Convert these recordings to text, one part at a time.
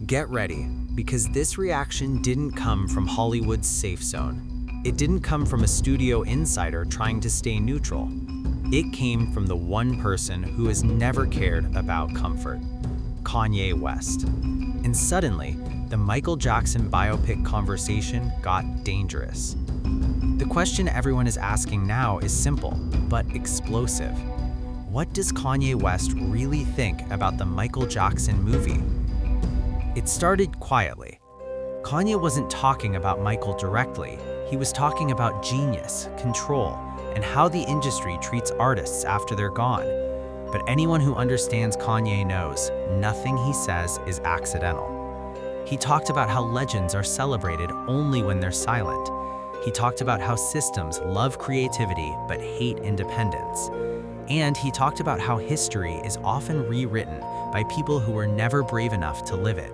Get ready, because this reaction didn't come from Hollywood's safe zone. It didn't come from a studio insider trying to stay neutral. It came from the one person who has never cared about comfort, Kanye West. And suddenly, the Michael Jackson biopic conversation got dangerous. The question everyone is asking now is simple, but explosive. What does Kanye West really think about the Michael Jackson movie? It started quietly. Kanye wasn't talking about Michael directly. He was talking about genius, control, and how the industry treats artists after they're gone. But anyone who understands Kanye knows nothing he says is accidental. He talked about how legends are celebrated only when they're silent. He talked about how systems love creativity but hate independence. And he talked about how history is often rewritten by people who were never brave enough to live it.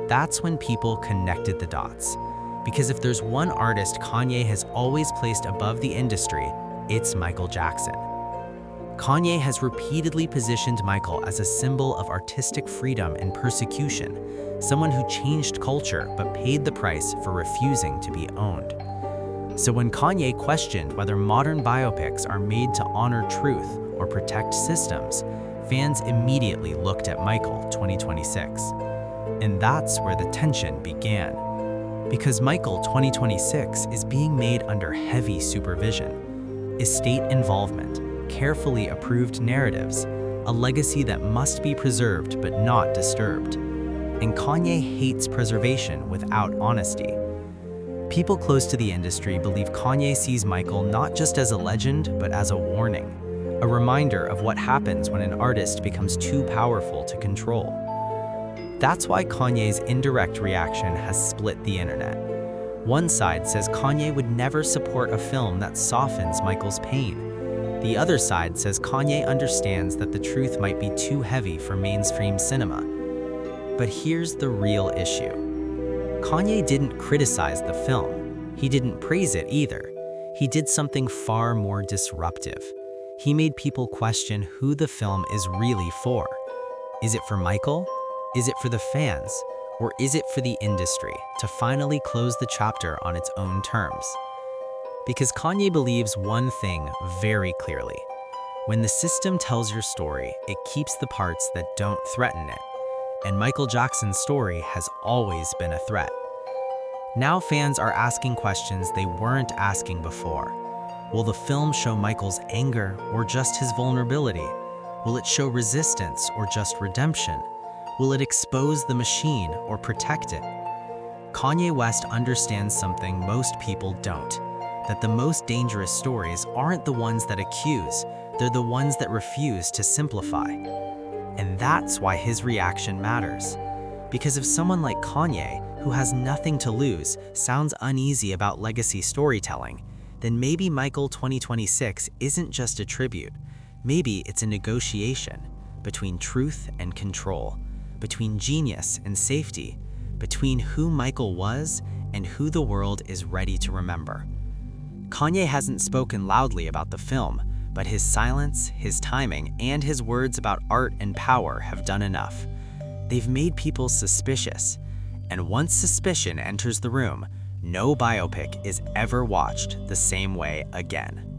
That's when people connected the dots. Because if there's one artist Kanye has always placed above the industry, it's Michael Jackson. Kanye has repeatedly positioned Michael as a symbol of artistic freedom and persecution, someone who changed culture but paid the price for refusing to be owned. So when Kanye questioned whether modern biopics are made to honor truth or protect systems, fans immediately looked at Michael 2026. And that's where the tension began. Because Michael 2026 is being made under heavy supervision. Estate involvement, carefully approved narratives, a legacy that must be preserved but not disturbed. And Kanye hates preservation without honesty. People close to the industry believe Kanye sees Michael not just as a legend, but as a warning, a reminder of what happens when an artist becomes too powerful to control. That's why Kanye's indirect reaction has split the internet. One side says Kanye would never support a film that softens Michael's pain. The other side says Kanye understands that the truth might be too heavy for mainstream cinema. But here's the real issue. Kanye didn't criticize the film. He didn't praise it either. He did something far more disruptive. He made people question who the film is really for. Is it for Michael? Is it for the fans? Or is it for the industry to finally close the chapter on its own terms? Because Kanye believes one thing very clearly. When the system tells your story, it keeps the parts that don't threaten it. And Michael Jackson's story has always been a threat. Now fans are asking questions they weren't asking before. Will the film show Michael's anger or just his vulnerability? Will it show resistance or just redemption? Will it expose the machine or protect it? Kanye West understands something most people don't, that the most dangerous stories aren't the ones that accuse, they're the ones that refuse to simplify. And that's why his reaction matters. Because if someone like Kanye, who has nothing to lose, sounds uneasy about legacy storytelling, then maybe Michael 2026 isn't just a tribute. Maybe it's a negotiation between truth and control, between genius and safety, between who Michael was and who the world is ready to remember. Kanye hasn't spoken loudly about the film, but his silence, his timing, and his words about art and power have done enough. They've made people suspicious. And once suspicion enters the room, no biopic is ever watched the same way again.